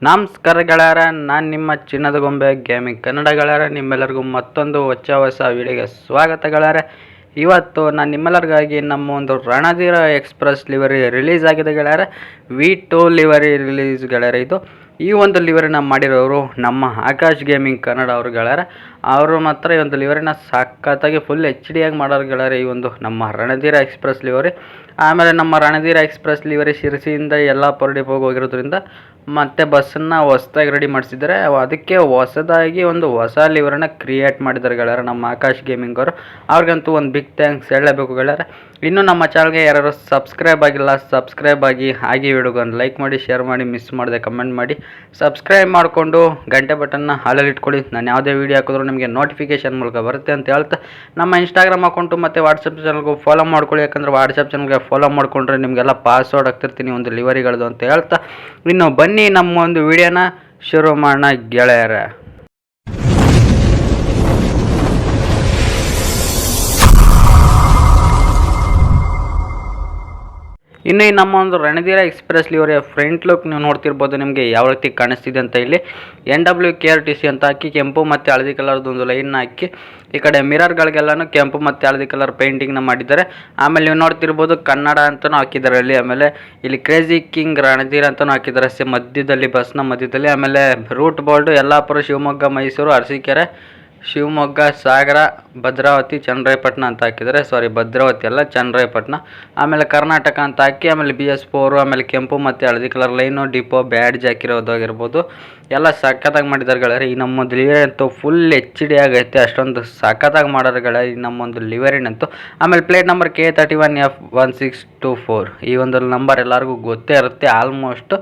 ನಮಸ್ಕಾರ ಗೆಳೆಯರ, ನಾನು ನಿಮ್ಮ ಚಿನ್ನದ ಗೊಂಬೆ ಗೇಮಿಂಗ್ ಕನ್ನಡ ಗೆಳೆಯರ. ನಿಮ್ಮೆಲ್ಲರಿಗೂ ಮತ್ತೊಂದು ಹೊಸ ವಿಡಿಯೋಗೆ ಸ್ವಾಗತ ಗೆಳೆಯರ. ಇವತ್ತು ನಾನು ನಿಮ್ಮೆಲ್ಲರಿಗಾಗಿ ನಮ್ಮ ಒಂದು ರಣಧೀರ ಎಕ್ಸ್ಪ್ರೆಸ್ ಲಿವರಿ ರಿಲೀಸ್ ಆಗಿದೆ ಗೆಳೆಯರ. V2 ಲಿವರಿ ರಿಲೀಸ್ ಗೆಳೆಯರ. ಈ ಒಂದು ಲಿವರಿನ ಮಾಡಿರೋರು ನಮ್ಮ ಆಕಾಶ್ ಗೇಮಿಂಗ್ ಕನ್ನಡ ಅವರು ಗೆಳೆಯರ. ಅವರು ಮಾತ್ರ ಈ ಒಂದು ಲಿವರಿನ ಸಖತ್ತಾಗಿ ಫುಲ್ HD ಆಗಿ ಮಾಡೋರು ಗೆಳೆಯರ. ಈ ಒಂದು ನಮ್ಮ ರಣಧೀರ ಎಕ್ಸ್ಪ್ರೆಸ್ ಲಿವರಿ. ಆಮೇಲೆ ನಮ್ಮ ರಣಧೀರ ಎಕ್ಸ್ಪ್ರೆಸ್ ಲಿವರಿ ಶಿರಸಿಯಿಂದ ಯಲ್ಲಾಪುರ ಡಿಪೋಗೆ ಹೋಗಿರೋದ್ರಿಂದ ಮತ್ತು ಬಸ್ಸನ್ನು ಹೊಸದಾಗಿ ರೆಡಿ ಮಾಡಿಸಿದ್ದಾರೆ. ಅದಕ್ಕೆ ಹೊಸದಾಗಿ ಒಂದು ಹೊಸ ಲಿವರನ್ನ ಕ್ರಿಯೇಟ್ ಮಾಡಿದ್ದಾರೆ ಗೆಳೆಯರ ನಮ್ಮ ಆಕಾಶ್ ಗೇಮಿಂಗ್ ಅವರು. ಅವ್ರಿಗಂತೂ ಒಂದು ಬಿಗ್ ಥ್ಯಾಂಕ್ಸ್ ಹೇಳಲೇಬೇಕು ಗೆಳೆಯರ. ಇನ್ನೂ ನಮ್ಮ ಚಾನಲ್ಗೆ ಯಾರು ಸಬ್ಸ್ಕ್ರೈಬ್ ಆಗಿಲ್ಲ, ಸಬ್ಸ್ಕ್ರೈಬ್ ಆಗಿ, ಹಾಗೆ ವಿಡಿಯೋಗೆ ಒಂದು ಲೈಕ್ ಮಾಡಿ, ಶೇರ್ ಮಾಡಿ, ಮಿಸ್ ಮಾಡದೆ ಕಮೆಂಟ್ ಮಾಡಿ, ಸಬ್ಸ್ಕ್ರೈಬ್ ಮಾಡಿಕೊಂಡು ಗಂಟೆ ಬಟನ್ನ ಹಾಲಲ್ಲಿ ಇಟ್ಕೊಳ್ಳಿ. ನಾನು ಯಾವುದೇ ವೀಡಿಯೋ ಹಾಕಿದ್ರು ನಿಮಗೆ ನೋಟಿಫಿಕೇಶನ್ ಮೂಲಕ ಬರುತ್ತೆ ಅಂತ ಹೇಳ್ತಾ, ನಮ್ಮ ಇನ್ಸ್ಟಾಗ್ರಾಮ್ ಅಕೌಂಟು ಮತ್ತು ವಾಟ್ಸಪ್ ಚಾನಲ್ಗೂ ಫಾಲೋ ಮಾಡ್ಕೊಳ್ಳಿ. ಯಾಕಂದರೆ ವಾಟ್ಸಪ್ ಚಾನಲ್ಗೆ ಫಾಲೋ ಮಾಡಿಕೊಂಡ್ರೆ ನಿಮಗೆಲ್ಲ ಪಾಸ್ವರ್ಡ್ ಆಗ್ತಿರ್ತೀನಿ ಒಂದು ಲಿವರಿಗಳದು ಅಂತ ಹೇಳ್ತಾ, ಇನ್ನು ಬನ್ನಿ ನಮ್ಮ ಒಂದು ವಿಡಿಯೋನ ಶುರು ಮಾಡೋಣ ಗೆಳೆಯರ. ಇನ್ನು ಈ ನಮ್ಮ ಒಂದು ರಣಧೀರ ಎಕ್ಸ್ಪ್ರೆಸ್ ಲಿವರಿಯ ಫ್ರಂಟ್ ಲುಕ್ ನೀವು ನೋಡ್ತಿರ್ಬೋದು. ನಿಮಗೆ ಯಾವ ರೀತಿ ಕಾಣಿಸ್ತಿದೆ ಅಂತ ಇಲ್ಲಿ NWKRTC ಅಂತ ಹಾಕಿ ಕೆಂಪು ಮತ್ತು ಹಳದಿ ಕಲರ್ದು ಒಂದು ಲೈನ್ನ ಹಾಕಿ ಈ ಕಡೆ ಮಿರರ್ಗಳಿಗೆಲ್ಲನೂ ಕೆಂಪು ಮತ್ತು ಹಳದಿ ಕಲರ್ ಪೇಂಟಿಂಗ್ನ ಮಾಡಿದ್ದಾರೆ. ಆಮೇಲೆ ನೀವು ನೋಡ್ತಿರ್ಬೋದು ಕನ್ನಡ ಅಂತಲೂ ಹಾಕಿದ್ದಾರೆ ಅಲ್ಲಿ. ಆಮೇಲೆ ಇಲ್ಲಿ ಕ್ರೇಜಿ ಕಿಂಗ್ ರಣಧೀರ ಅಂತಲೂ ಹಾಕಿದ್ದಾರೆ ಮಧ್ಯದಲ್ಲಿ, ಬಸ್ನ ಮಧ್ಯದಲ್ಲಿ. ಆಮೇಲೆ ರೂಟ್ ಬೋರ್ಡು ಯಲ್ಲಾಪುರ, ಶಿವಮೊಗ್ಗ, ಮೈಸೂರು, ಅರಸೀಕೆರೆ, ಶಿವಮೊಗ್ಗ, ಸಾಗರ, ಭದ್ರಾವತಿ, ಚನ್ನರಾಯಪಟ್ಟಣ ಅಂತ ಹಾಕಿದ್ದಾರೆ. ಭದ್ರಾವತಿ ಅಲ್ಲ, ಚನ್ನರಾಯಪಟ್ಟಣ. ಆಮೇಲೆ ಕರ್ನಾಟಕ ಅಂತ ಹಾಕಿ, ಆಮೇಲೆ BS4, ಆಮೇಲೆ ಕೆಂಪು ಮತ್ತು ಹಳದಿ ಕಲರ್ ಲೈನು, ಡಿಪೋ ಬ್ಯಾಡ್ಜ್ ಹಾಕಿರೋದಾಗಿರ್ಬೋದು. ಎಲ್ಲ ಸಖತ್ತಾಗಿ ಮಾಡಿದ್ದಾರೆ ಗೆಳೆಯರೆ. ಈ ನಮ್ಮೊಂದು ಲಿವರಿ ಅಂತೂ ಫುಲ್ HD ಆಗೈತೆ. ಅಷ್ಟೊಂದು ಸಖತ್ತಾಗಿ ಮಾಡೋರು ಗೆಳೆಯರೆ ಈ ನಮ್ಮೊಂದು ಲಿವರಿನಂತೂ. ಆಮೇಲೆ ಪ್ಲೇಟ್ ನಂಬರ್ K31F1624. ಈ ಒಂದು ನಂಬರ್ ಎಲ್ಲರಿಗೂ ಗೊತ್ತೇ ಇರುತ್ತೆ ಆಲ್ಮೋಸ್ಟ್,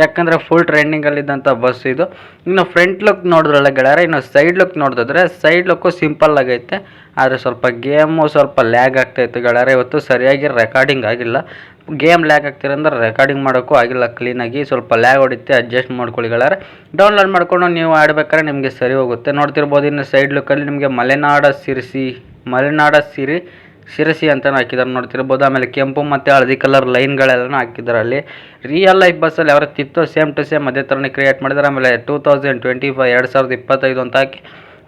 ಯಾಕಂದರೆ ಫುಲ್ ಟ್ರೆಂಡಿಂಗಲ್ಲಿದ್ದಂಥ ಬಸ್ ಇದು. ಇನ್ನು ಫ್ರಂಟ್ ಲುಕ್ ನೋಡಿದ್ರಲ್ಲ ಗೆಳೆಯರೆ. ಇನ್ನು ಸೈಡ್ ಲುಕ್ ನೋಡಿದ್ರೆ ಸೈಡ್ ಲುಕ್ಕು ಸಿಂಪಲ್ ಆಗೈತೆ, ಆದರೆ ಸ್ವಲ್ಪ ಗೇಮು ಸ್ವಲ್ಪ ಲ್ಯಾಗ್ ಆಗ್ತಾಯಿತ್ತು ಗೆಳೆಯರೆ. ಇವತ್ತು ಸರಿಯಾಗಿ ರೆಕಾರ್ಡಿಂಗ್ ಆಗಿಲ್ಲ. ಗೇಮ್ ಲ್ಯಾಗ್ ಆಗ್ತಿರಂದ್ರೆ ರೆಕಾರ್ಡಿಂಗ್ ಮಾಡೋಕ್ಕೂ ಆಗಿಲ್ಲ ಕ್ಲೀನಾಗಿ. ಸ್ವಲ್ಪ ಲ್ಯಾಗ್ ಹೊಡಿತೆ, ಅಡ್ಜಸ್ಟ್ ಮಾಡ್ಕೊಳ್ಳಿ ಗೆಳೆಯರೆ. ಡೌನ್ಲೋಡ್ ಮಾಡ್ಕೊಂಡು ನೀವು ಆಡ್ಬೇಕಾದ್ರೆ ನಿಮಗೆ ಸರಿ ಹೋಗುತ್ತೆ. ನೋಡ್ತಿರ್ಬೋದು ಇನ್ನು ಸೈಡ್ ಲುಕ್ಕಲ್ಲಿ ನಿಮಗೆ ಮಲೆನಾಡ ಶಿರಸಿ ಅಂತಲೂ ಹಾಕಿದ್ದಾರೆ ನೋಡ್ತಿರ್ಬೋದು. ಆಮೇಲೆ ಕೆಂಪು ಮತ್ತು ಹಳದಿ ಕಲರ್ ಲೈನ್ಗಳೆಲ್ಲನೂ ಹಾಕಿದ್ದಾರೆ ಅಲ್ಲಿ. ರಿಯಲ್ ಲೈಫ್ ಬಸ್ಸಲ್ಲಿ ಯಾವ ರೀತಿ ಇತ್ತು ಸೇಮ್ ಟು ಸೇಮ್ ಅದೇ ಥರನೇ ಕ್ರಿಯೇಟ್ ಮಾಡಿದ್ದಾರೆ. ಆಮೇಲೆ 2025 2025 ಅಂತ ಹಾಕಿ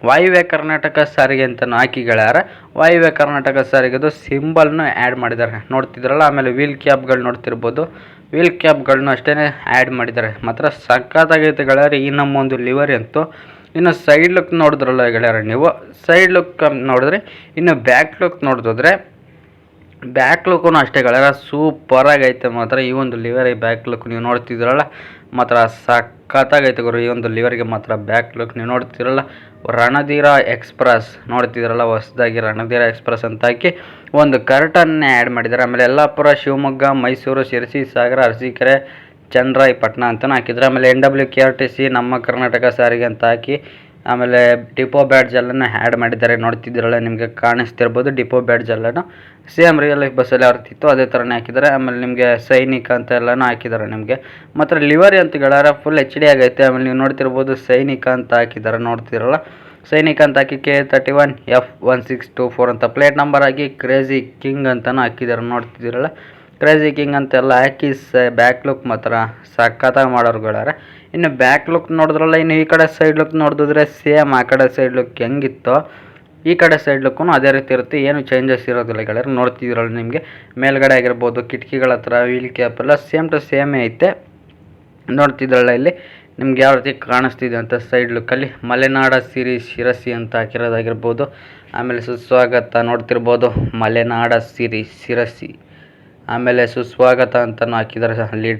ವಾಯುವ್ಯ ಕರ್ನಾಟಕ ಸಾರಿಗೆ ಅಂತಲೂ ಹಾಕಿ ಗೆಳೆಯರ. ವಾಯುವ್ಯ ಕರ್ನಾಟಕ ಸಾರಿಗೆದು ಸಿಂಬಲ್ನು ಆ್ಯಡ್ ಮಾಡಿದ್ದಾರೆ ನೋಡ್ತಿದ್ರಲ್ಲ. ಆಮೇಲೆ ವೀಲ್ ಕ್ಯಾಪ್ಗಳು ನೋಡ್ತಿರ್ಬೋದು, ವೀಲ್ ಕ್ಯಾಪ್ಗಳನ್ನೂ ಅಷ್ಟೇ ಆ್ಯಡ್ ಮಾಡಿದ್ದಾರೆ. ಮಾತ್ರ ಸಖತ್ತಾಗೈತೆ ಗೆಳೆಯರೆ ಈ ನಮ್ಮ ಒಂದು ಲಿವರಿ ಅಂತೂ. ಇನ್ನು ಸೈಡ್ ಲುಕ್ ನೋಡಿದ್ರಲ್ಲ ಗೆಳೆಯರ ನೀವು, ಸೈಡ್ ಲುಕ್ ನೋಡಿದ್ರೆ. ಇನ್ನು ಬ್ಯಾಕ್ ಲುಕ್ ನೋಡಿದ್ರೆ ಬ್ಯಾಕ್ ಲುಕ್ಕೂ ಅಷ್ಟೇ ಗೆಳೆಯರ ಸೂಪರಾಗೈತೆ. ಮಾತ್ರ ಈ ಒಂದು ಲಿವರಿ ಬ್ಯಾಕ್ ಲುಕ್ ನೀವು ನೋಡ್ತಿದ್ರಲ್ಲ ಮಾತ್ರ ಸಖತ್ತಾಗೈತೆ ಗುರು. ಈ ಒಂದು ಲಿವರಿಗೆ ಮಾತ್ರ ಬ್ಯಾಕ್ ಲುಕ್ ನೀವು ನೋಡ್ತಿರಲ್ಲ. ರಣಧೀರ ಎಕ್ಸ್ಪ್ರೆಸ್ ನೋಡ್ತಿದ್ರಲ್ಲ, ಹೊಸದಾಗಿ ರಣಧೀರ ಎಕ್ಸ್ಪ್ರೆಸ್ ಅಂತ ಹಾಕಿ ಒಂದು ಕರ್ಟನ್ನೇ ಆ್ಯಡ್ ಮಾಡಿದ್ದಾರೆ. ಆಮೇಲೆ ಯಲ್ಲಾಪುರ, ಶಿವಮೊಗ್ಗ, ಮೈಸೂರು, ಶಿರಸಿ, ಸಾಗರ, ಅರಸೀಕೆರೆ, ಚನ್ನರಾಯಪಟ್ಟಣ ಅಂತಲೂ ಹಾಕಿದ್ರು. ಆಮೇಲೆ NWKRTC ನಮ್ಮ ಕರ್ನಾಟಕ ಸಾರಿಗೆ ಅಂತ ಹಾಕಿ, ಆಮೇಲೆ ಡಿಪೋ ಬ್ಯಾಡ್ಜ್ ಎಲ್ಲನೂ ಆ್ಯಡ್ ಮಾಡಿದ್ದಾರೆ ನೋಡ್ತಿದ್ರಲ್ಲ, ನಿಮಗೆ ಕಾಣಿಸ್ತಿರ್ಬೋದು. ಡಿಪೋ ಬ್ಯಾಡ್ಜ್ ಎಲ್ಲನೂ ಸೇಮ್ ರಿಯಲ್ ಲೈಫ್ ಬಸ್ಸಲ್ಲಿ ಯಾವ ರೀತಿ ಇತ್ತು ಅದೇ ಥರನೇ ಹಾಕಿದ್ದಾರೆ. ಆಮೇಲೆ ನಿಮಗೆ ಸೈನಿಕ ಅಂತ ಎಲ್ಲನೂ ಹಾಕಿದ್ದಾರೆ ನಿಮಗೆ. ಮತ್ತು ಲಿವರಿ ಅಂತ ಗೆಳೆಯರ ಫುಲ್ HD ಆಗೈತೆ. ಆಮೇಲೆ ನೀವು ನೋಡ್ತಿರ್ಬೋದು ಸೈನಿಕ ಅಂತ ಹಾಕಿದ್ದಾರೆ ನೋಡ್ತಿರಲ್ಲ. ಸೈನಿಕ ಅಂತ ಹಾಕಿ K31F1624 ಅಂತ ಪ್ಲೇಟ್ ನಂಬರ್ ಆಗಿ ಕ್ರೇಜಿ ಕಿಂಗ್ ಅಂತಲೂ ಹಾಕಿದ್ದಾರೆ ನೋಡ್ತಿದ್ದೀರಲ್ಲ. ಕ್ರೇಜಿ ಕಿಂಗ್ ಅಂತೆಲ್ಲ ಹಾಕಿ ಬ್ಯಾಕ್ ಲುಕ್ ಮಾತ್ರ ಸಖತ್ತಾಗಿ ಮಾಡೋರು ಗೆಳೆಯರೆ. ಇನ್ನು ಬ್ಯಾಕ್ ಲುಕ್ ನೋಡಿದ್ರಲ್ಲ. ಇನ್ನು ಈ ಕಡೆ ಸೈಡ್ ಲುಕ್ ನೋಡಿದ್ರೆ ಸೇಮ್ ಆ ಕಡೆ ಸೈಡ್ ಲುಕ್ ಹೆಂಗಿತ್ತೋ ಈ ಕಡೆ ಸೈಡ್ ಲುಕ್ಕೂ ಅದೇ ರೀತಿ ಇರುತ್ತೆ, ಏನು ಚೇಂಜಸ್ ಇರೋದಿಲ್ಲ ಗೆಳೆಯರೆ. ನೋಡ್ತಿದ್ದೀರಲ್ಲ ನಿಮಗೆ ಮೇಲ್ಗಡೆ ಆಗಿರ್ಬೋದು, ಕಿಟಕಿಗಳ ಹತ್ರ ವೀಲ್ ಕ್ಯಾಪ್ ಎಲ್ಲ ಸೇಮ್ ಟು ಸೇಮೇ ಐತೆ ನೋಡ್ತಿದ್ರಲ್ಲ. ಇಲ್ಲಿ ನಿಮ್ಗೆ ಯಾವ ರೀತಿ ಕಾಣಿಸ್ತಿದೆ ಅಂತ ಸೈಡ್ ಲುಕ್ಕಲ್ಲಿ ಮಲೆನಾಡ ಶಿರಸಿ ಅಂತ ಹಾಕಿರೋದಾಗಿರ್ಬೋದು. ಆಮೇಲೆ ಸುಸ್ವಾಗತ ನೋಡ್ತಿರ್ಬೋದು, ಮಲೆನಾಡ ಶಿರಸಿ. ಆಮೇಲೆ ಸುಸ್ವಾಗತ ಅಂತಲೂ ಹಾಕಿದ್ದಾರೆ ಅಲ್ಲಿ.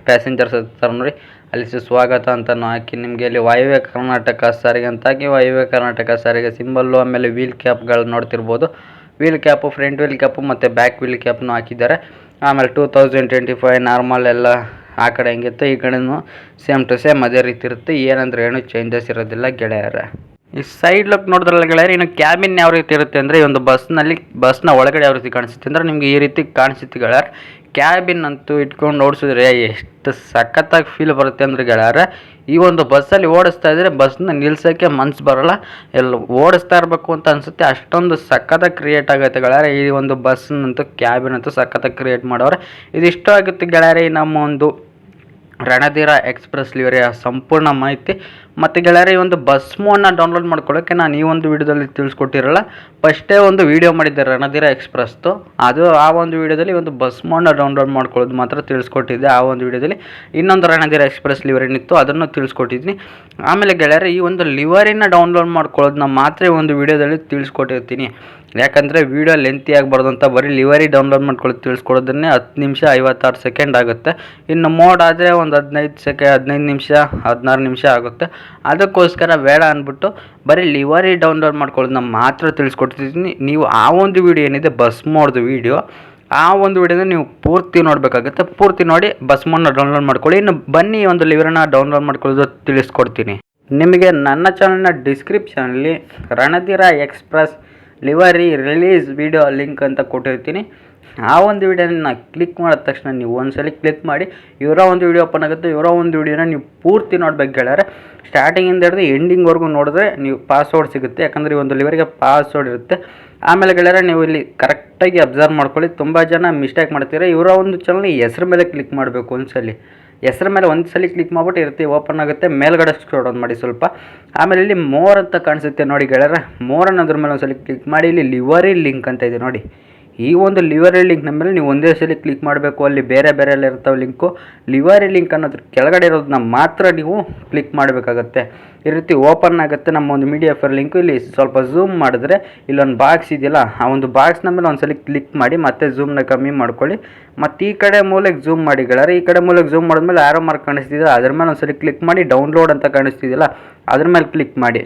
ಪ್ಯಾಸೆಂಜರ್ಸ್ ಹತ್ರ ನೋಡಿ ಅಲ್ಲಿ ಸುಸ್ವಾಗತ ಅಂತಲೂ ಹಾಕಿ ನಿಮಗೆ ಅಲ್ಲಿ ವಾಯುವ್ಯ ಕರ್ನಾಟಕ ಸಾರಿಗೆ ಅಂತ ಹಾಕಿ ವಾಯುವ್ಯ ಕರ್ನಾಟಕ ಸಾರಿಗೆ ಸಿಂಬಲ್ಲು. ಆಮೇಲೆ ವೀಲ್ ಕ್ಯಾಪ್ಗಳು ನೋಡ್ತಿರ್ಬೋದು, wheel cap, front wheel cap ಮತ್ತು ಬ್ಯಾಕ್ ವೀಲ್ ಕ್ಯಾಪ್ನು ಹಾಕಿದ್ದಾರೆ. ಆಮೇಲೆ 2025 ನಾರ್ಮಲ್ ಎಲ್ಲ ಆ ಕಡೆ ಹೆಂಗಿತ್ತು ಈ ಕಡೆನೂ ಸೇಮ್ ಟು ಸೇಮ್ ಅದೇ ರೀತಿ ಇರುತ್ತೆ. ಏನಂದರೆ ಏನು ಚೇಂಜಸ್ ಇರೋದಿಲ್ಲ ಗೆಳೆಯರ. ಈ ಸೈಡ್ ಲುಕ್ ನೋಡಿದ್ರಲ್ಲ ಗೆಳೆಯರೆ. ಇನ್ನು ಕ್ಯಾಬಿನ್ ಯಾವ ರೀತಿ ಇರುತ್ತೆ ಅಂದರೆ, ಈ ಒಂದು ಬಸ್ನ ಒಳಗಡೆ ಯಾವ ರೀತಿ ಕಾಣಿಸುತ್ತೆ ಅಂದರೆ ನಿಮಗೆ ಈ ರೀತಿ ಕಾಣಿಸುತ್ತೆ ಗೆಳೆಯರೆ. ಕ್ಯಾಬಿನ್ ಅಂತೂ ಇಟ್ಕೊಂಡು ಓಡಿಸಿದ್ರೆ ಎಷ್ಟು ಸಖತ್ತಾಗಿ ಫೀಲ್ ಬರುತ್ತೆ ಅಂದರೆ ಗೆಳೆಯರೆ. ಈ ಒಂದು ಬಸ್ಸಲ್ಲಿ ಓಡಿಸ್ತಾ ಇದ್ದರೆ ಬಸ್ನ ನಿಲ್ಸೋಕ್ಕೆ ಮನ್ಸು ಬರೋಲ್ಲ, ಎಲ್ಲ ಓಡಿಸ್ತಾ ಇರಬೇಕು ಅಂತ ಅನಿಸುತ್ತೆ. ಅಷ್ಟೊಂದು ಸಖತ್ತಾಗಿ ಕ್ರಿಯೇಟ್ ಆಗುತ್ತೆ ಗೆಳೆಯರೆ ಈ ಒಂದು ಬಸ್ನಂತೂ. ಕ್ಯಾಬಿನ್ ಅಂತೂ ಸಖತ್ತಾಗಿ ಕ್ರಿಯೇಟ್ ಮಾಡೋರೆ. ಇದಿಷ್ಟು ಆಗುತ್ತೆ ಗೆಳೆಯರೆ ಈ ನಮ್ಮ ಒಂದು ರಣಧೀರ ಎಕ್ಸ್‌ಪ್ರೆಸ್ ಲಿವರಿಯ ಸಂಪೂರ್ಣ ಮಾಹಿತಿ ಮತ್ತು ಗೆಳೆಯರೆ ಈ ಒಂದು ಬಸ್ ಮೋಡ್ನ ಡೌನ್ಲೋಡ್ ಮಾಡ್ಕೊಳ್ಳೋಕ್ಕೆ ನಾನು ಈ ಒಂದು ವಿಡಿಯೋದಲ್ಲಿ ತಿಳಿಸ್ಕೊಟ್ಟಿರಲ್ಲ. ಫಸ್ಟೇ ಒಂದು ವಿಡಿಯೋ ಮಾಡಿದ್ದೆ ರಣಧೀರ ಎಕ್ಸ್‌ಪ್ರೆಸ್ದು. ಅದು ಆ ಒಂದು ವಿಡಿಯೋದಲ್ಲಿ ಒಂದು ಬಸ್ ಮೋಡ್ನ ಡೌನ್ಲೋಡ್ ಮಾಡ್ಕೊಳ್ಳೋದು ಮಾತ್ರ ತಿಳಿಸ್ಕೊಟ್ಟಿದ್ದೆ. ಆ ಒಂದು ವಿಡಿಯೋದಲ್ಲಿ ಇನ್ನೊಂದು ರಣಧೀರ ಎಕ್ಸ್‌ಪ್ರೆಸ್ ಲಿವರಿನಿತ್ತು, ಅದನ್ನು ತಿಳಿಸ್ಕೊಟ್ಟಿದ್ದೀನಿ. ಆಮೇಲೆ ಗೆಳೆಯರೆ ಈ ಒಂದು ಲಿವರಿನ ಡೌನ್ಲೋಡ್ ಮಾಡ್ಕೊಳ್ಳೋದನ್ನ ಮಾತ್ರ ಈ ಒಂದು ವಿಡಿಯೋದಲ್ಲಿ ತಿಳಿಸ್ಕೊಟ್ಟಿರ್ತೀನಿ. ಯಾಕಂದರೆ ವಿಡಿಯೋ ಲೆಂತಿ ಆಗಬಾರ್ದು ಅಂತ ಬರೀ ಲಿವರಿ ಡೌನ್ಲೋಡ್ ಮಾಡ್ಕೊಳ್ಳೋದು ತಿಳಿಸ್ಕೊಡೋದನ್ನೇ 10 ನಿಮಿಷ 56 ಸೆಕೆಂಡ್ ಆಗುತ್ತೆ. ಇನ್ನು ಮೋಡ್ ಆದರೆ ಒಂದು 15 ನಿಮಿಷ 16 ನಿಮಿಷ ಆಗುತ್ತೆ. ಅದಕ್ಕೋಸ್ಕರ ಬೇಡ ಅಂದ್ಬಿಟ್ಟು ಬರೀ ಲಿವರಿ ಡೌನ್ಲೋಡ್ ಮಾಡ್ಕೊಳ್ಳೋದನ್ನ ಮಾತ್ರ ತಿಳಿಸ್ಕೊಡ್ತಿದ್ದೀನಿ. ನೀವು ಆ ಒಂದು ವಿಡಿಯೋ ಏನಿದೆ ಬಸ್ ಮೋಡ್ದು ವಿಡಿಯೋ, ಆ ಒಂದು ವಿಡಿಯೋನ ನೀವು ಪೂರ್ತಿ ನೋಡಬೇಕಾಗುತ್ತೆ. ಪೂರ್ತಿ ನೋಡಿ ಬಸ್ ಮೋಡ್ನ ಡೌನ್ಲೋಡ್ ಮಾಡ್ಕೊಳ್ಳಿ. ಇನ್ನು ಬನ್ನಿ ಈ ಒಂದು ಲಿವರನ್ನ ಡೌನ್ಲೋಡ್ ಮಾಡ್ಕೊಳ್ಳೋದು ತಿಳಿಸ್ಕೊಡ್ತೀನಿ. ನಿಮಗೆ ನನ್ನ ಚಾನಲ್ನ ಡಿಸ್ಕ್ರಿಪ್ಷನಲ್ಲಿ Ranadheera express livery release video link ಅಂತ ಕೊಟ್ಟಿರ್ತೀನಿ. ಆ ಒಂದು ವಿಡಿಯೋನ ಕ್ಲಿಕ್ ಮಾಡಿದ ತಕ್ಷಣ ನೀವು ಒಂದ್ಸಲ ಕ್ಲಿಕ್ ಮಾಡಿ ಇವರ ಒಂದು ವಿಡಿಯೋ ಓಪನ್ ಆಗುತ್ತೆ. ಇವರ ಒಂದು ವಿಡಿಯೋನ ನೀವು ಪೂರ್ತಿ ನೋಡ್ಬೇಕು ಗೆಳೆಯರೆ. ಸ್ಟಾರ್ಟಿಂಗಿಂದ ಹಿಡಿದು ಎಂಡಿಂಗ್ವರೆಗೂ ನೋಡಿದ್ರೆ ನೀವು ಪಾಸ್ವರ್ಡ್ ಸಿಗುತ್ತೆ. ಯಾಕಂದರೆ ಈ ಒಂದು ಲಿವರಿಗೆ ಪಾಸ್ವರ್ಡ್ ಇರುತ್ತೆ. ಆಮೇಲೆ ಗೆಳೆಯರೆ ನೀವು ಇಲ್ಲಿ ಕರೆಕ್ಟಾಗಿ ಅಬ್ಸರ್ವ್ ಮಾಡ್ಕೊಳ್ಳಿ. ತುಂಬ ಜನ ಮಿಸ್ಟೇಕ್ ಮಾಡ್ತೀರಾ. ಇವರ ಒಂದು ಚಾನಲ್ ಹೆಸ್ರ ಮೇಲೆ ಕ್ಲಿಕ್ ಮಾಡಬೇಕು. ಒಂದ್ಸಲಿ ಹೆಸ್ರ ಮೇಲೆ ಒಂದ್ಸಲಿ ಕ್ಲಿಕ್ ಮಾಡ್ಬಿಟ್ಟು ಇರುತ್ತೆ, ಓಪನ್ ಆಗುತ್ತೆ. ಮೇಲ್ಗಡೆ ಸ್ಕ್ರೋಲ್ ಡೌನ್ ಮಾಡಿ ಸ್ವಲ್ಪ. ಆಮೇಲೆ ಇಲ್ಲಿ ಮೋರ್ ಅಂತ ಕಾಣಿಸುತ್ತೆ ನೋಡಿ ಗೆಳೆಯರೆ. ಮೋರ್ ಅನ್ನೋದ್ರ ಮೇಲೆ ಒಂದ್ಸಲಿ ಕ್ಲಿಕ್ ಮಾಡಿ. ಇಲ್ಲಿ ಲಿವರಿ ಲಿಂಕ್ ಅಂತ ಇದೆ ನೋಡಿ. ಈ ಒಂದು ಲಿವರಿ ಲಿಂಕ್ನ ಮೇಲೆ ನೀವು ಒಂದೇ ಸಲ ಕ್ಲಿಕ್ ಮಾಡಬೇಕು. ಅಲ್ಲಿ ಬೇರೆ ಬೇರೆ ಎಲ್ಲ ಇರ್ತಾವೆ ಲಿಂಕು. ಲಿವರಿ ಲಿಂಕ್ ಅನ್ನೋದ್ರ ಕೆಳಗಡೆ ಇರೋದನ್ನ ಮಾತ್ರ ನೀವು ಕ್ಲಿಕ್ ಮಾಡಬೇಕಾಗತ್ತೆ. ಈ ರೀತಿ ಓಪನ್ ಆಗುತ್ತೆ ನಮ್ಮ ಒಂದು ಮೀಡಿಯಾ ಫೈಲ್ ಲಿಂಕು. ಇಲ್ಲಿ ಸ್ವಲ್ಪ ಝೂಮ್ ಮಾಡಿದ್ರೆ ಇಲ್ಲೊಂದು ಬಾಕ್ಸ್ ಇದೆಯಲ್ಲ, ಆ ಒಂದು ಬಾಕ್ಸ್ನ ಮೇಲೆ ಒಂದ್ಸಲಿ ಕ್ಲಿಕ್ ಮಾಡಿ ಮತ್ತೆ ಝೂಮ್ನ ಕಮ್ಮಿ ಮಾಡ್ಕೊಳ್ಳಿ. ಮತ್ತು ಈ ಕಡೆ ಮೂಲೆಗೆ ಝೂಮ್ ಮಾಡಿ ಗೆಳೆಯರೆ. ಈ ಕಡೆ ಮೂಲೆಗೆ ಝೂಮ್ ಮಾಡಿದ್ಮೇಲೆ ಆರೋ ಮಾರ್ಕ್ ಕಾಣಿಸ್ತಿದೆ, ಅದ್ರ ಮೇಲೆ ಒಂದ್ಸಲಿ ಕ್ಲಿಕ್ ಮಾಡಿ. ಡೌನ್ಲೋಡ್ ಅಂತ ಕಾಣಿಸ್ತಿದೆಯಲ್ಲ, ಅದ್ರ ಮೇಲೆ ಕ್ಲಿಕ್ ಮಾಡಿ.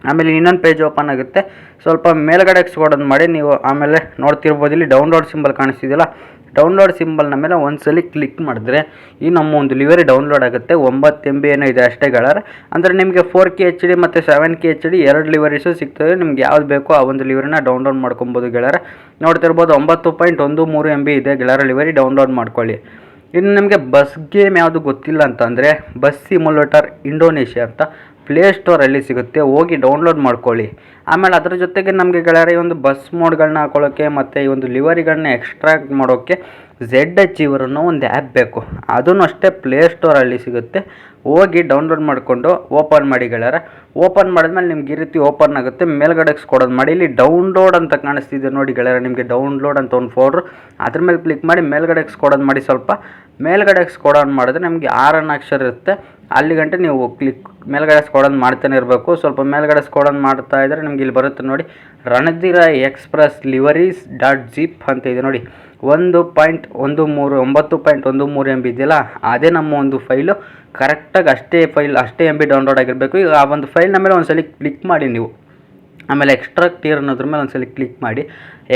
ಆಮೇಲೆ ಇನ್ನೊಂದು ಪೇಜ್ ಓಪನ್ ಆಗುತ್ತೆ. ಸ್ವಲ್ಪ ಮೇಲ್ಗಡೆ ಸ್ಕ್ರೋಲ್ ಮಾಡಿ ನೀವು ಆಮೇಲೆ ನೋಡ್ತಿರ್ಬೋದು. ಇಲ್ಲಿ ಡೌನ್ಲೋಡ್ ಸಿಂಬಲ್ ಕಾಣಿಸ್ತಿದೆಯಲ್ಲ, ಡೌನ್ಲೋಡ್ ಸಿಂಬಲ್ನ ಮೇಲೆ ಒಂದ್ಸಲಿ ಕ್ಲಿಕ್ ಮಾಡಿದ್ರೆ ಈ ನಮ್ಮ ಒಂದು ಲಿವರಿ ಡೌನ್ಲೋಡ್ ಆಗುತ್ತೆ. 9 MB ಏನೋ ಇದೆ ಅಷ್ಟೇ ಗೆಳೆಯರೆ. ಅಂದರೆ ನಿಮಗೆ 4K HD ಮತ್ತು 7K HD ಎರಡು ಲಿವರೀಸು ಸಿಗ್ತದೆ. ನಿಮ್ಗೆ ಯಾವ್ದು ಬೇಕೋ ಆ ಒಂದು ಲಿವರಿನ ಡೌನ್ಲೋಡ್ ಮಾಡ್ಕೊಬೋದು ಗೆಳೆಯರೆ. ನೋಡ್ತಿರ್ಬೋದು 9.13 MB ಇದೆ ಗೆಳೆಯರೆ. ಲಿವರಿ ಡೌನ್ಲೋಡ್ ಮಾಡ್ಕೊಳ್ಳಿ. ಇನ್ನು ನಿಮಗೆ ಬಸ್ ಗೇಮ್ ಯಾವುದು ಗೊತ್ತಿಲ್ಲ ಅಂತಂದರೆ ಬಸ್ ಸಿಮ್ಯುಲೇಟರ್ ಇಂಡೋನೇಷ್ಯಾ ಅಂತ ಪ್ಲೇಸ್ಟೋರಲ್ಲಿ ಸಿಗುತ್ತೆ, ಹೋಗಿ ಡೌನ್ಲೋಡ್ ಮಾಡ್ಕೊಳ್ಳಿ. ಆಮೇಲೆ ಅದರ ಜೊತೆಗೆ ನಮಗೆ ಗೆಳೆಯರೆ ಈ ಒಂದು ಬಸ್ ಮೋಡ್ಗಳನ್ನ ಹಾಕೊಳ್ಳೋಕ್ಕೆ ಮತ್ತು ಈ ಒಂದು ಲಿವರಿಗಳನ್ನ ಎಕ್ಸ್ಟ್ರಾಕ್ಟ್ ಮಾಡೋಕ್ಕೆ ZHiever ಅನ್ನೋ ಒಂದು ಆ್ಯಪ್ ಬೇಕು. ಅದನ್ನು ಅಷ್ಟೇ ಪ್ಲೇಸ್ಟೋರಲ್ಲಿ ಸಿಗುತ್ತೆ. ಹೋಗಿ ಡೌನ್ಲೋಡ್ ಮಾಡಿಕೊಂಡು ಓಪನ್ ಮಾಡಿ ಗೆಳೆಯರೆ. ಓಪನ್ ಮಾಡಿದ್ಮೇಲೆ ನಿಮ್ಗೆ ಈ ರೀತಿ ಓಪನ್ ಆಗುತ್ತೆ. ಮೇಲ್ಗಡೆ ಸ್ಕ್ರೋಲ್ ಮಾಡಿ. ಇಲ್ಲಿ ಡೌನ್ಲೋಡ್ ಅಂತ ಕಾಣಿಸ್ತಿದೆ ನೋಡಿ ಗೆಳೆಯರೆ. ನಿಮಗೆ ಡೌನ್ಲೋಡ್ ಅಂತ ಒಂದು ಫೋಲ್ಡ್ರು, ಅದ್ರ ಮೇಲೆ ಕ್ಲಿಕ್ ಮಾಡಿ ಮೇಲ್ಗಡೆ ಸ್ಕ್ರೋಲ್ ಮಾಡಿ. ಸ್ವಲ್ಪ ಮೇಲ್ಗಡೆ ಸ್ಕ್ರೋಲ್ ಮಾಡಿದ್ರೆ ನಿಮಗೆ 6 ಅಕ್ಷರ ಇರುತ್ತೆ. ಅಲ್ಲಿ ಗಂಟೆ ನೀವು ಮೇಲ್ಗಡೆ ಸ್ಕ್ರೋಲ್ ಮಾಡ್ತಾನೆ ಇರಬೇಕು. ಸ್ವಲ್ಪ ಮೇಲ್ಗಡೆ ಸ್ಕ್ರೋಲ್ ಮಾಡ್ತಾ ಇದ್ದರೆ ನಿಮ್ಗೆ ಇಲ್ಲಿ ಬರುತ್ತೆ ನೋಡಿ, ರಣಧೀರ ಎಕ್ಸ್‌ಪ್ರೆಸ್ ಲಿವರೀಸ್ .zip ಅಂತ ಇದೆ ನೋಡಿ. 9.13 MB ಇದೆಯಲ್ಲ, ಅದೇ ನಮ್ಮ ಒಂದು ಫೈಲು. ಕರೆಕ್ಟಾಗಿ ಅಷ್ಟೇ MB ಡೌನ್ಲೋಡ್ ಆಗಿರಬೇಕು. ಈಗ ಆ ಒಂದು ಫೈಲ್ನ ಮೇಲೆ ಒಂದ್ಸಲಿ ಕ್ಲಿಕ್ ಮಾಡಿ ನೀವು. ಆಮೇಲೆ ಎಕ್ಸ್ಟ್ರಾಕ್ಟ್ ಹಿಯರ್ ಅನ್ನೋದ್ರ ಮೇಲೆ ಒಂದ್ಸಲಿ ಕ್ಲಿಕ್ ಮಾಡಿ.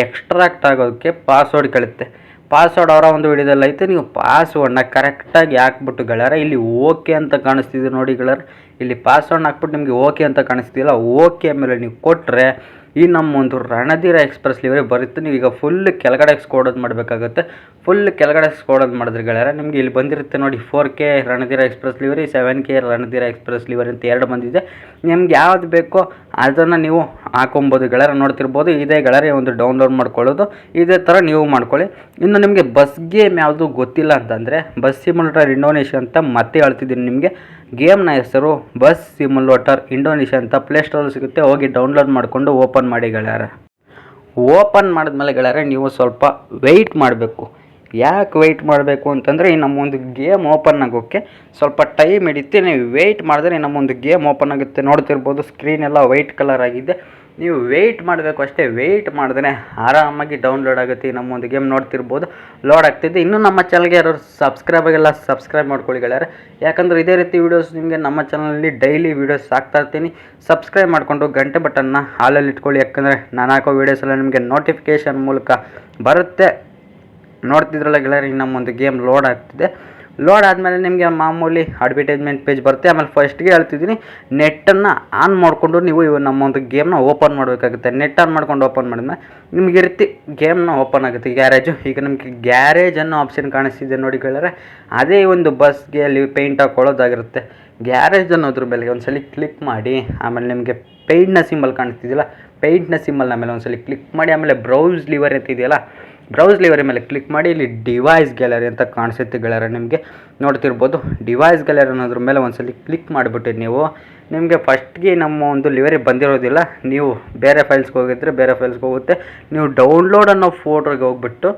ಎಕ್ಸ್ಟ್ರಾಕ್ಟ್ ಆಗೋದಕ್ಕೆ ಪಾಸ್ವರ್ಡ್ ಕೇಳುತ್ತೆ. ಪಾಸ್ವರ್ಡ್ ಅವರ ಒಂದು ವಿಡಿಯೋದಲ್ಲಿ ಐತೆ. ನೀವು ಪಾಸ್ವರ್ಡ್ನ ಕರೆಕ್ಟಾಗಿ ಹಾಕ್ಬಿಟ್ಟು ಗೆಳೆಯರೆ ಇಲ್ಲಿ ಓಕೆ ಅಂತ ಕಾಣಿಸ್ತಿದೆ ನೋಡಿ ಗೆಳೆಯರೆ. ಇಲ್ಲಿ ಪಾಸ್ವರ್ಡ್ನ ಹಾಕ್ಬಿಟ್ಟು ನಿಮಗೆ ಓಕೆ ಅಂತ ಕಾಣಿಸ್ತಿಲ್ಲ, ಓಕೆ ಮೇಲೆ ನೀವು ಕೊಟ್ಟರೆ ಈ ನಮ್ಮ ಒಂದು ರಣಧೀರ ಎಕ್ಸ್‌ಪ್ರೆಸ್ ಲಿವರಿ ಬರುತ್ತೆ. ನೀವು ಈಗ ಫುಲ್ ಕೆಳಗಡೆ ಸ್ಕ್ರೋಲ್ ಮಾಡಬೇಕಾಗುತ್ತೆ. ಫುಲ್ ಕೆಳಗಡೆ ಸ್ಕ್ರೋಲ್ ಮಾಡಿದ್ರೆ ಗೆಳೆಯರೆ ನಿಮಗೆ ಇಲ್ಲಿ ಬಂದಿರುತ್ತೆ ನೋಡಿ, 4K Ranadheera express livery, 7K Ranadheera express livery ಅಂತ 2 ಬಂದಿದೆ. ನಿಮ್ಗೆ ಯಾವ್ದು ಬೇಕೋ ಅದನ್ನು ನೀವು ಹಾಕೊಬೋದು ಗೆಳೆಯರೆ. ನೋಡ್ತಿರ್ಬೋದು ಇದೇ ಗೆಳೆಯರೆ ಒಂದು ಡೌನ್ಲೋಡ್ ಮಾಡ್ಕೊಳ್ಳೋದು. ಇದೇ ಥರ ನೀವು ಮಾಡ್ಕೊಳ್ಳಿ. ಇನ್ನು ನಿಮಗೆ ಬಸ್ ಗೇಮ್ ಯಾವುದು ಗೊತ್ತಿಲ್ಲ ಅಂತಂದರೆ ಬಸ್ ಸಿಮ್ಯುಲೇಟರ್ ಇಂಡೋನೇಷ್ಯಾ ಅಂತ ಮತ್ತೆ ಹೇಳ್ತಿದ್ದೀನಿ ನಿಮಗೆ. ಗೇಮ್ನ ಹೆಸರು ಬಸ್ ಸಿಮ್ಯುಲೇಟರ್ ಇಂಡೋನೇಷ್ಯಾ ಅಂತ ಪ್ಲೇಸ್ಟೋರಲ್ಲಿ ಸಿಗುತ್ತೆ. ಹೋಗಿ ಡೌನ್ಲೋಡ್ ಮಾಡಿಕೊಂಡು ಓಪನ್ ಮಾಡಿ ಗೆಳೆಯರೆ. ಓಪನ್ ಮಾಡಿದ್ಮೇಲೆ ಗೆಳೆಯರೆ ನೀವು ಸ್ವಲ್ಪ ವೆಯ್ಟ್ ಮಾಡಬೇಕು. ಯಾಕೆ ವೆಯ್ಟ್ ಮಾಡಬೇಕು ಅಂತಂದರೆ ಈ ನಮ್ಮ ಒಂದು ಗೇಮ್ ಓಪನ್ ಆಗೋಕ್ಕೆ ಸ್ವಲ್ಪ ಟೈಮ್ ಹಿಡಿಯುತ್ತೆ. ನೀವು ವೆಯ್ಟ್ ಮಾಡಿದ್ರೆ ನಮ್ಮ ಒಂದು ಗೇಮ್ ಓಪನ್ ಆಗುತ್ತೆ. ನೋಡ್ತಿರ್ಬೋದು ಸ್ಕ್ರೀನ್ ಎಲ್ಲ ವೈಟ್ ಕಲರ್ ಆಗಿದೆ. ನೀವು ವೆಯ್ಟ್ ಮಾಡಬೇಕು ಅಷ್ಟೇ. ವೆಯ್ಟ್ ಮಾಡಿದ್ರೆ ಆರಾಮಾಗಿ ಡೌನ್ಲೋಡ್ ಆಗುತ್ತೆ. ನಮ್ಮ ಒಂದು ಗೇಮ್ ನೋಡ್ತಿರ್ಬೋದು ಲೋಡ್ ಆಗ್ತಿದೆ. ಇನ್ನೂ ನಮ್ಮ ಚಾನಲ್ಗೆ ಯಾರು ಸಬ್ಸ್ಕ್ರೈಬ್ ಮಾಡ್ಕೊಳ್ಳಿ ಗೆಳೆಯರೆ. ಯಾಕಂದರೆ ಇದೇ ರೀತಿ ವೀಡಿಯೋಸ್ ನಿಮಗೆ ನಮ್ಮ ಚಾನಲಲ್ಲಿ ಡೈಲಿ ವೀಡಿಯೋಸ್ ಹಾಕ್ತಾ ಇರ್ತೀನಿ. ಸಬ್ಸ್ಕ್ರೈಬ್ ಮಾಡಿಕೊಂಡು ಗಂಟೆ ಬಟನ್ನ ಹಾಲಲ್ಲಿ ಇಟ್ಕೊಳ್ಳಿ. ಯಾಕಂದರೆ ನಾನು ಹಾಕೋ ವೀಡಿಯೋಸ್ ಎಲ್ಲ ನಿಮಗೆ ನೋಟಿಫಿಕೇಷನ್ ಮೂಲಕ ಬರುತ್ತೆ. ನೋಡ್ತಿದ್ರಲ್ಲ ಗೆಳೆಯರೆ, ನಮ್ಮ ಒಂದು ಗೇಮ್ ಲೋಡ್ ಆಗ್ತಿದೆ. ಲೋಡ್ ಆದಮೇಲೆ ನಿಮಗೆ ಮಾಮೂಲಿ ಅಡ್ವರ್ಟೈಸ್ಮೆಂಟ್ ಪೇಜ್ ಬರುತ್ತೆ. ಆಮೇಲೆ ಫಸ್ಟ್ಗೆ ಹೇಳ್ತಿದ್ದೀನಿ, ನೆಟ್ಟನ್ನು ಆನ್ ಮಾಡಿಕೊಂಡು ನೀವು ನಮ್ಮ ಒಂದು ಗೇಮ್ನ ಓಪನ್ ಮಾಡಬೇಕಾಗುತ್ತೆ. ನೆಟ್ ಆನ್ ಮಾಡ್ಕೊಂಡು ಓಪನ್ ಮಾಡಿದ್ಮೇಲೆ ನಿಮಗೆ ಈ ರೀತಿ ಗೇಮ್ನ ಓಪನ್ ಆಗುತ್ತೆ. ಗ್ಯಾರೇಜು, ಈಗ ನಿಮಗೆ ಗ್ಯಾರೇಜ್ ಅನ್ನೋ ಆಪ್ಷನ್ ಕಾಣಿಸ್ತಿದೆ ನೋಡಿ ಗೆಳೆಯರೆ. ಅದೇ ಒಂದು ಬಸ್ಗೆ ಅಲ್ಲಿ ಪೇಂಟ್ ಹಾಕೊಳ್ಳೋದಾಗಿರುತ್ತೆ. ಗ್ಯಾರೇಜ್ ಅನ್ನೋದ್ರ ಮೇಲೆ ಒಂದ್ಸಲಿ ಕ್ಲಿಕ್ ಮಾಡಿ. ಆಮೇಲೆ ನಿಮಗೆ ಪೇಂಟ್ನ ಸಿಂಬಲ್ ಕಾಣಿಸ್ತಿದೆಯಲ್ಲ, ಪೇಂಟ್ನ ಸಿಂಬಲ್ನ ಮೇಲೆ ಒಂದ್ಸಲಿ ಕ್ಲಿಕ್ ಮಾಡಿ. ಆಮೇಲೆ ಬ್ರೌಸ್ ಲಿವರ್ ಅಂತ ಇದೆಯಲ್ಲ, ಬ್ರೌಸ್ ಲಿವರಿ ಮೇಲೆ ಕ್ಲಿಕ್ ಮಾಡಿ ಇಲ್ಲಿ ಡಿವೈಸ್ ಗ್ಯಾಲರಿ ಅಂತ ಕಾಣಿಸುತ್ತೆ ಗೆಳೆಯರೆ. ನಿಮಗೆ ನೋಡ್ತಿರ್ಬೋದು ಡಿವೈಸ್ ಗ್ಯಾಲರಿ ಅನ್ನೋದ್ರ ಮೇಲೆ ಒಂದ್ಸಲಿ ಕ್ಲಿಕ್ ಮಾಡಿಬಿಟ್ಟು ನೀವು ನಿಮಗೆ ಫಸ್ಟ್ಗೆ ನಮ್ಮ ಒಂದು ಲಿವರಿ ಬಂದಿರೋದಿಲ್ಲ, ನೀವು ಬೇರೆ ಫೈಲ್ಸ್ಗೆ ಹೋಗಿದ್ರೆ ಬೇರೆ ಫೈಲ್ಸ್ಗೆ ಹೋಗುತ್ತೆ. ನೀವು ಡೌನ್ಲೋಡ್ ಅನ್ನೋ ಫೋಲ್ಡ್ರಿಗೆ ಹೋಗ್ಬಿಟ್ಟು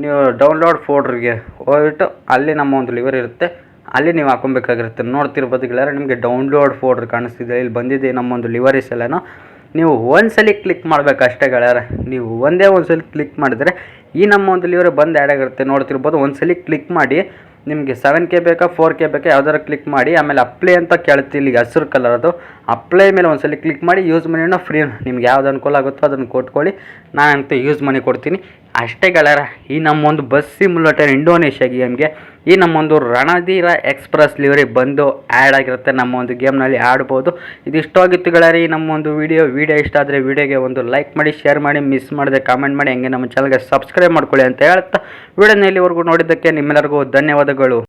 ನೀವು ಡೌನ್ಲೋಡ್ ಫೋಲ್ಡ್ರಿಗೆ ಹೋಗ್ಬಿಟ್ಟು ಅಲ್ಲಿ ನಮ್ಮ ಒಂದು ಲಿವರಿ ಇರುತ್ತೆ, ಅಲ್ಲಿ ನೀವು ಹಾಕೊಬೇಕಾಗಿರುತ್ತೆ. ನೋಡ್ತಿರ್ಬೋದು ಗೆಳೆಯರೆ, ನಿಮಗೆ ಡೌನ್ಲೋಡ್ ಫೋಲ್ಡರ್ ಕಾಣಿಸ್ತಿದೆ, ಇಲ್ಲಿ ಬಂದಿದೆ ನಮ್ಮೊಂದು ಲಿವರೀಸ್ ಎಲ್ಲನೂ. ನೀವು ಒಂದ್ಸಲಿ ಕ್ಲಿಕ್ ಮಾಡಬೇಕಷ್ಟೇ ಗೆಳೆಯರೆ. ನೀವು ಒಂದೇ ಒಂದ್ಸಲಿ ಕ್ಲಿಕ್ ಮಾಡಿದರೆ ಈ ನಮ್ಮ ಒಂದು ಲಿವರಿ ಬಂದು ಆ್ಯಡ್ ಆಗಿರುತ್ತೆ. ನೋಡ್ತಿರ್ಬೋದು, ಒಂದ್ಸಲಿ ಕ್ಲಿಕ್ ಮಾಡಿ ನಿಮಗೆ 7K ಬೇಕಾ 4K ಬೇಕಾ ಯಾವ್ದಾರು ಕ್ಲಿಕ್ ಮಾಡಿ, ಆಮೇಲೆ ಅಪ್ಲೈ ಅಂತ ಕೇಳುತ್ತೆ ಇಲ್ಲಿಗೆ ಹಸಿರು ಕಲರದು. ಅಪ್ಲೈ ಮೇಲೆ ಒಂದ್ಸಲಿ ಕ್ಲಿಕ್ ಮಾಡಿ ಯೂಸ್ ಮನಿನ ಫ್ರೀ, ನಿಮ್ಗೆ ಯಾವ್ದು ಅನುಕೂಲ ಆಗುತ್ತೋ ಅದನ್ನು ಕೊಟ್ಕೊಳ್ಳಿ. ನಾನಂತೂ ಯೂಸ್ ಮನಿ ಕೊಡ್ತೀನಿ ಅಷ್ಟೇ ಗೆಳೆಯರೆ. ಈ ನಮ್ಮೊಂದು ಬಸ್ ಸಿಮ್ಯುಲೇಟರ್ ಇಂಡೋನೇಷ್ಯಾ ಗೇಮ್ಗೆ ಈ ನಮ್ಮೊಂದು ರಣಧೀರ ಎಕ್ಸ್ಪ್ರೆಸ್ ಲಿವರಿ ಬಂದು ಆ್ಯಡ್ ಆಗಿರುತ್ತೆ, ನಮ್ಮ ಒಂದು ಗೇಮ್ನಲ್ಲಿ ಆಡ್ಬೋದು. ಇದಿಷ್ಟು ಆಗಿತ್ತು ಗೆಳೆಯರೆ ಈ ನಮ್ಮೊಂದು ವಿಡಿಯೋ ಇಷ್ಟ ಆದರೆ ವಿಡಿಯೋಗೆ ಒಂದು ಲೈಕ್ ಮಾಡಿ, ಶೇರ್ ಮಾಡಿ, ಮಿಸ್ ಮಾಡದೆ ಕಾಮೆಂಟ್ ಮಾಡಿ, ಹಂಗೆ ನಮ್ಮ ಚಾನಲ್ಗೆ ಸಬ್ಸ್ಕ್ರೈಬ್ ಮಾಡ್ಕೊಳ್ಳಿ ಅಂತ ಹೇಳ್ತಾ ವಿಡಿಯೋನ ಇಲ್ಲಿವರೆಗೂ ನೋಡಿದ್ದಕ್ಕೆ ನಿಮ್ಮೆಲ್ಲರಿಗೂ ಧನ್ಯವಾದಗಳು.